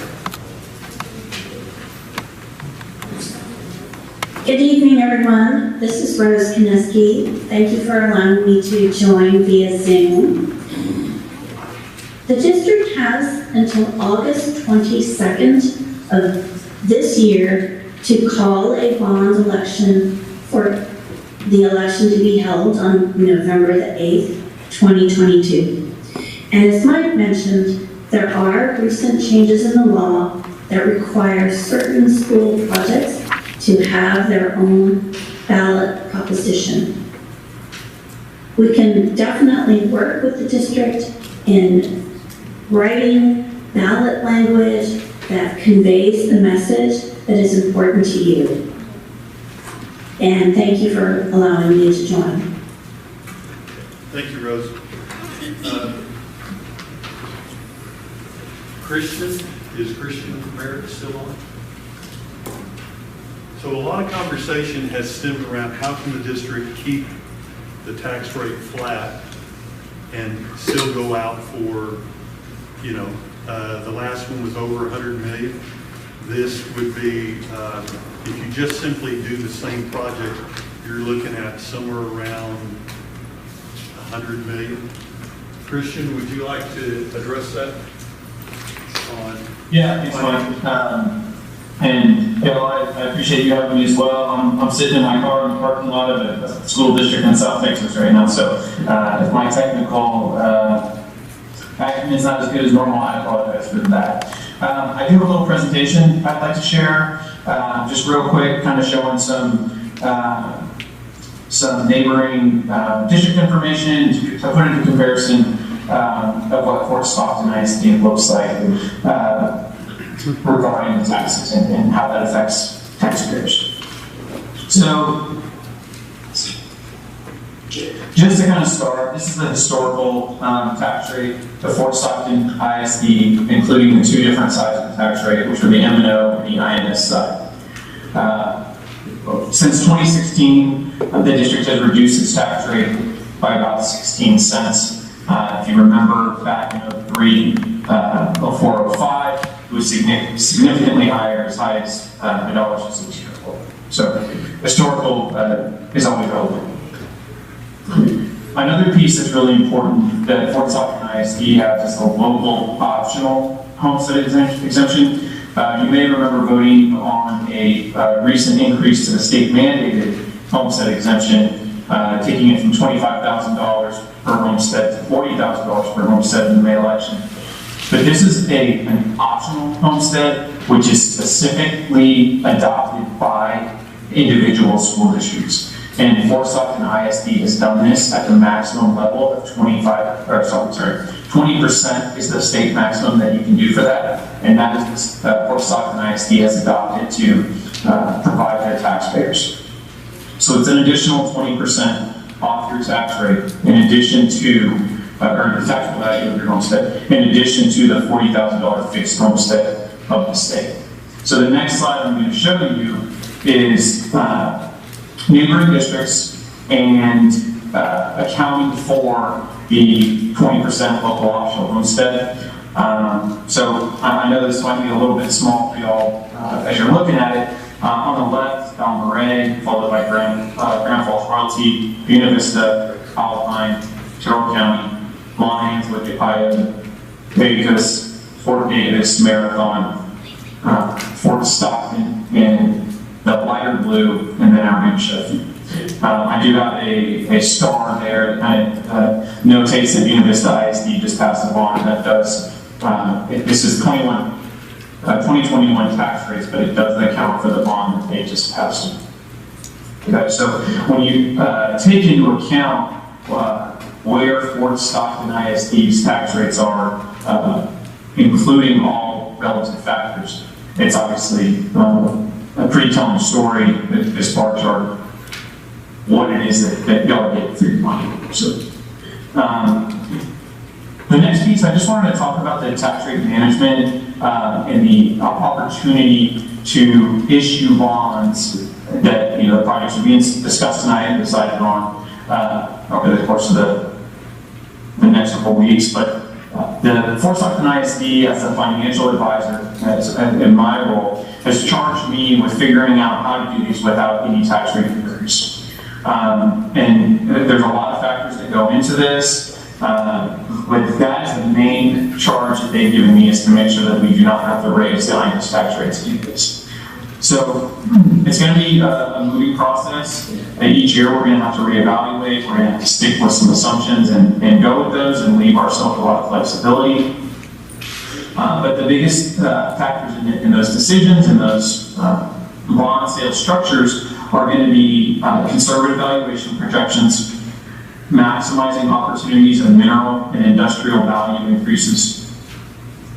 Good evening, everyone. This is Rose Kaniski. Thank you for allowing me to join via Zoom. The district has until August 22nd of this year to call a bond election for the election to be held on November the 8th, 2022. And as Mike mentioned, there are recent changes in the law that require certain school projects to have their own ballot proposition. We can definitely work with the district in writing ballot language that conveys the message that is important to you. And thank you for allowing me to join. Thank you, Rose. Is Christian Merit still on? So a lot of conversation has stemmed around how can the district keep the tax rate flat and still go out for, the last one was over 100 million. This would be, if you just simply do the same project, you're looking at somewhere around 100 million. Christian, would you like to address that? Yeah, it's fine. And I appreciate you having me as well. I'm sitting in my car in the parking lot of a school district in South Texas right now, so if my technical acumen is not as good as normal, I apologize for that. I do have a little presentation I'd like to share, just real quick, kind of showing some neighboring district information to put into comparison of what Fort Stockton ISD looks like. regarding the taxes and how that affects taxpayers. So, just to kind of start, this is the historical tax rate, the Fort Stockton ISD, including the two different sides of the tax rate, which are the M&O and the INS side. Since 2016, the district has reduced its tax rate by about 16 cents. If you remember back in 03, 04, 05, it was significantly higher, as high as $1.64. So historical is always relevant. Another piece that's really important that Fort Stockton ISD has is the local optional homestead exemption. You may remember voting on a recent increase to the state mandated homestead exemption, taking it from $25,000 per homestead to $40,000 per homestead in the May election. But this is an optional homestead, which is specifically adopted by individual school districts. And Fort Stockton ISD has done this at the maximum level of 20% is the state maximum that you can do for that. And that is Fort Stockton ISD has adopted to provide their taxpayers. So it's an additional 20% off your tax rate in addition to, or the taxable value of your homestead, in addition to the $40,000 fixed homestead of the state. So the next slide I'm going to show you is neighboring districts and accounting for the 20% local optional homestead. So I know this might be a little bit small for y'all as you're looking at it. On the left, Almaray, followed by Grand Falls Royalty, Buena Vista, Alpine, Carroll County, Lyons, Wichita, Vegas, Fort Davis, Marathon, Fort Stockton, and the lighter blue, and then our Sheffield. I do have a star there that kind of notates that Buena Vista ISD just passed a bond that does, this is 2021 tax rates, but it does account for the bond that they just passed. Okay, so when you take into account where Fort Stockton ISD's tax rates are, including all relative factors, it's obviously a pretty telling story, this bar chart, what it is that y'all get through your money. So, the next piece, I just wanted to talk about the tax rate management and the opportunity to issue bonds that, the projects are being discussed tonight and decided on over the course of the next couple of weeks. But the Fort Stockton ISD, as a financial advisor, in my role, has charged me with figuring out how to do these without any tax rate increase. And there's a lot of factors that go into this, but that is the main charge that they've given me, is to make sure that we do not have to raise the INS tax rate to do this. So it's going to be a moving process. Each year we're going to have to reevaluate, we're going to have to stick with some assumptions and go with those and leave ourselves a lot of flexibility. But the biggest factors in those decisions and those bond sales structures are going to be conservative valuation projections, maximizing opportunities of mineral and industrial value increases,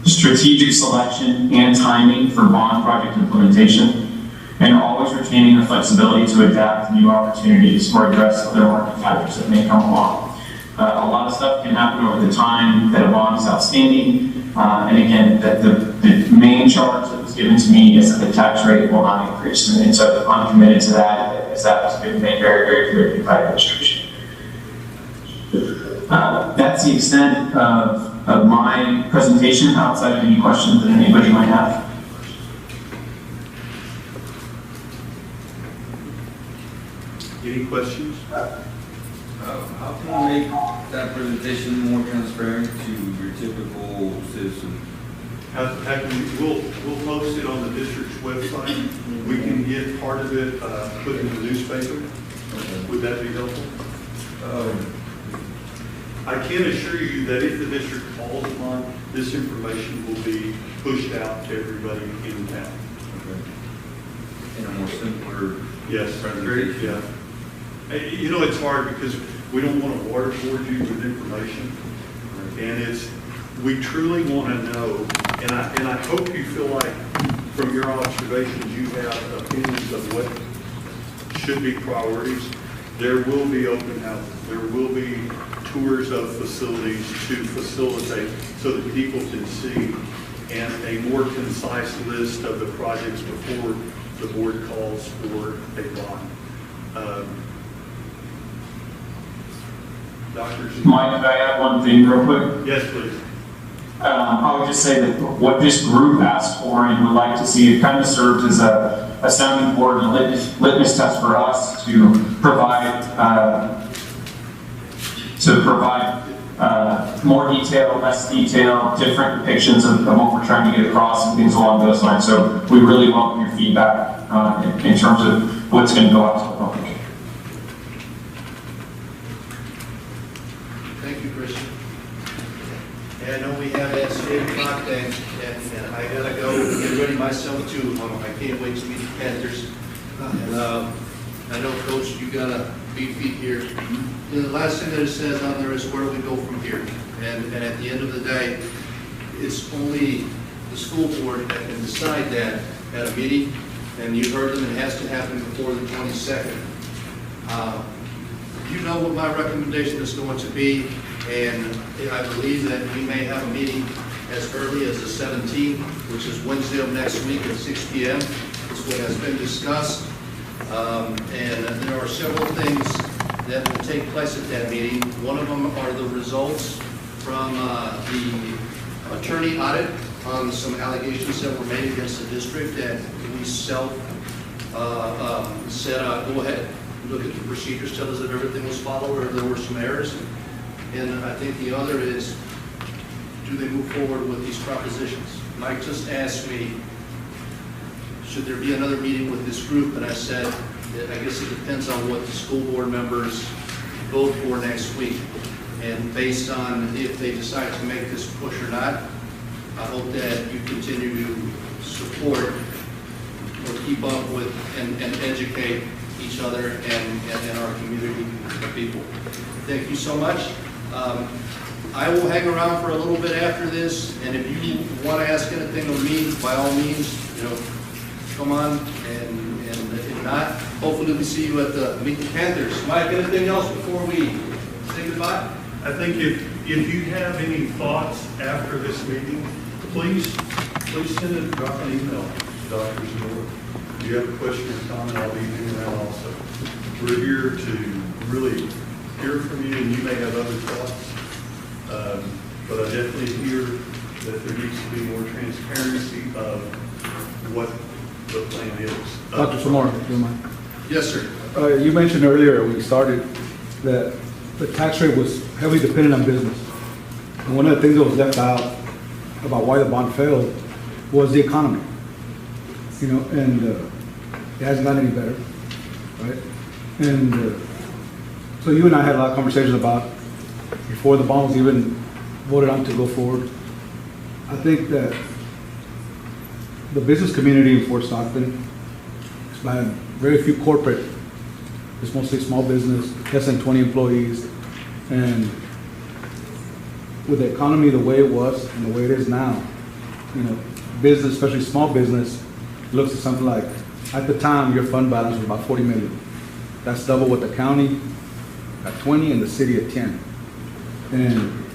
strategic selection and timing for bond project implementation, and always retaining the flexibility to adapt to new opportunities or address other market factors that may come along. A lot of stuff can happen over the time that a bond is outstanding. And again, the main charge that was given to me is that the tax rate will not increase. And so I'm committed to that, as that has been made very, very clear to me by administration. That's the extent of my presentation, outside of any questions that anybody might have. Any questions? How can we make that presentation more transparent to your typical citizen? How can we'll post it on the district's website. We can get part of it put in the newspaper. Would that be helpful? I can assure you that if the district calls upon, this information will be pushed out to everybody in town. Okay. In a more simpler Yes, presentation? yeah. It's hard because we don't want to waterboard you with information. And we truly want to know, and I hope you feel like from your observations, you have opinions of what should be priorities. There will be open houses. There will be tours of facilities to facilitate so that people can see, and a more concise list of the projects before the board calls for a bond. Doctors? Mike, could I add one thing real quick? Yes, please. I would just say that what this group asked for and would like to see, it kind of served as a sounding board and litmus test for us to provide more detail, less detail, different depictions of what we're trying to get across and things along those lines. So we really welcome your feedback in terms of what's going to go out to the public. Thank you, Christian. And I know we have that 8 o'clock thing, and I gotta go get ready myself too. I can't wait to meet the Panthers. And I know, Coach, you got a big feet here. The last thing that it says on there is where we go from here. And at the end of the day, it's only the school board that can decide that at a meeting. And you heard them, it has to happen before the 22nd. You know what my recommendation is going to be, and I believe that we may have a meeting as early as the 17th, which is Wednesday of next week at 6 p.m. That's what has been discussed. And there are several things that will take place at that meeting. One of them are the results from the attorney audit on some allegations that were made against the district that we said, go ahead, look at the procedures, tell us that everything was followed or there were some errors. And I think the other is, do they move forward with these propositions? Mike just asked me, should there be another meeting with this group? And I said, I guess it depends on what the school board members vote for next week. And based on if they decide to make this push or not, I hope that you continue to support or keep up with and educate each other and our community of people. Thank you so much. I will hang around for a little bit after this, and if you want to ask anything of me, by all means, come on, and if not, hopefully we see you at the Meet the Panthers. Mike, anything else before we say goodbye? I think if you have any thoughts after this meeting, please send it, drop an email to Dr. Zimmer. If you have a question or comment, I'll be around also. We're here to really hear from you, and you may have other thoughts. But I definitely hear that there needs to be more transparency of what the plan is. Dr. Samora, do you mind? Yes, sir. You mentioned earlier when you started that the tax rate was heavily dependent on business. And one of the things that was left out about why the bond failed was the economy. And it hasn't gotten any better, right? And so you and I had a lot of conversations about before the bond was even voted on to go forward. I think that the business community in Fort Stockton, it's by very few corporate, it's mostly small business, less than 20 employees. And with the economy the way it was and the way it is now, business, especially small business, looks at something like, at the time, your fund balance was about 40 million. That's double what the county at 20 and the city at 10. And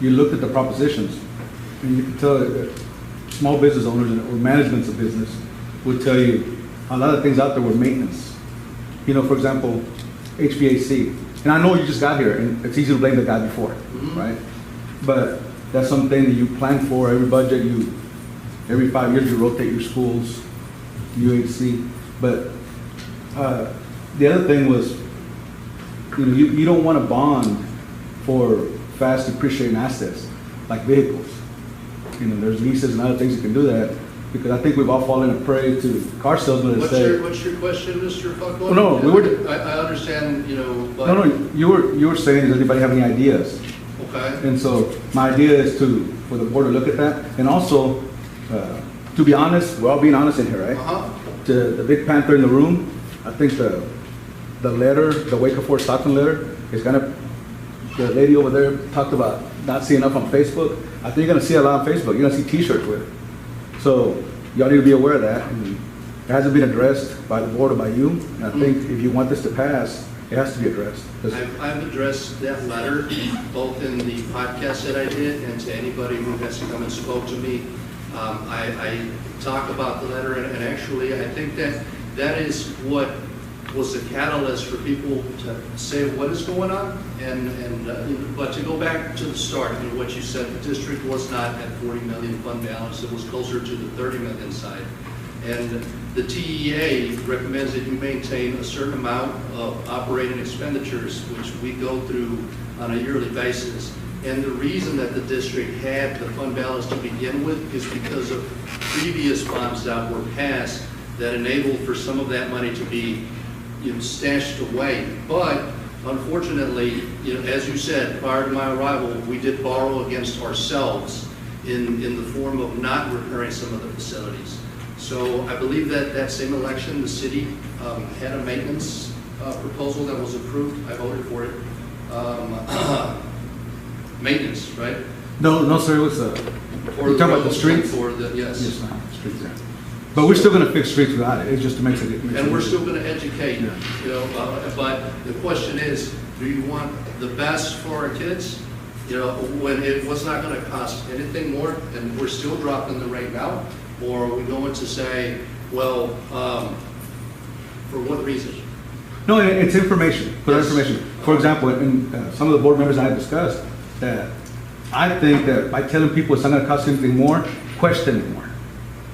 you looked at the propositions, and you can tell that small business owners or managements of business would tell you a lot of things out there were maintenance. For example, HVAC. And I know you just got here, and it's easy to blame the guy before, right? But that's something that you plan for. Every budget, every 5 years, you rotate your schools, UHC. But the other thing was, you don't want to bond for fast depreciating assets like vehicles. There's leases and other things that can do that, because I think we've all fallen a prey to car salesmen that say. What's your question, Mr. Buckland? Oh, no, we were. I understand, but. No, you were saying, does anybody have any ideas? Okay. And so my idea is for the board to look at that, and also, to be honest, we're all being honest in here, right? Uh-huh. To the big panther in the room, I think the letter, the Wake Up Fort Stockton letter, is the lady over there talked about not seeing enough on Facebook. I think you're gonna see a lot on Facebook, you're gonna see T-shirts with it. So, y'all need to be aware of that, and it hasn't been addressed by the board or by you, and I think if you want this to pass, it has to be addressed. 'Cause I've addressed that letter, both in the podcast that I did and to anybody who has come and spoke to me. I talk about the letter, and actually, I think that is what was the catalyst for people to say what is going on. But to go back to the start, what you said, the district was not at 40 million fund balance, it was closer to the 30 million side. And the TEA recommends that you maintain a certain amount of operating expenditures, which we go through on a yearly basis. And the reason that the district had the fund balance to begin with is because of previous bonds that were passed that enabled for some of that money to be stashed away. But unfortunately, as you said, prior to my arrival, we did borrow against ourselves in the form of not repairing some of the facilities. So I believe that same election, the city had a maintenance proposal that was approved. I voted for it. Maintenance, right? No, sir, it was, For you're talking about the streets? For the, yes. Yes, ma'am, streets, yeah. But we're still gonna fix streets without it, it just makes it. And we're still going to educate, but the question is, do you want the best for our kids? When it was not going to cost anything more, and we're still dropping the rate now? Or are we going to say, well, for what reason? No, it's information, for Yes. information. For example, in some of the board members I have discussed, that I think that by telling people it's not gonna cost anything more, question it more.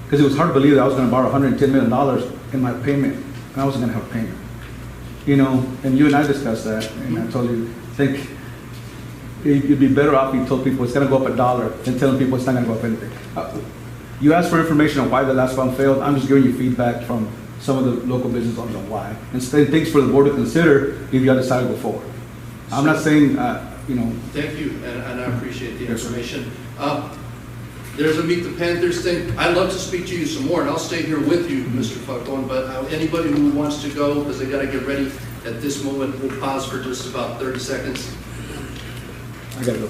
Because it was hard to believe that I was gonna borrow $110 million in my payment, and I wasn't gonna have a payment. And you and I discussed that, and I told you, I think you'd be better off if you told people it's gonna go up $1 than telling people it's not gonna go up anything. You asked for information on why the last fund failed, I'm just giving you feedback from some of the local business owners on why. And things for the board to consider if you decide to go forward. I'm not saying, Thank you, and I appreciate the information. There's a Meet the Panthers thing. I'd love to speak to you some more, and I'll stay here with you, Mr. Falcone, but anybody who wants to go, because they got to get ready at this moment, we'll pause for just about 30 seconds. I gotta go.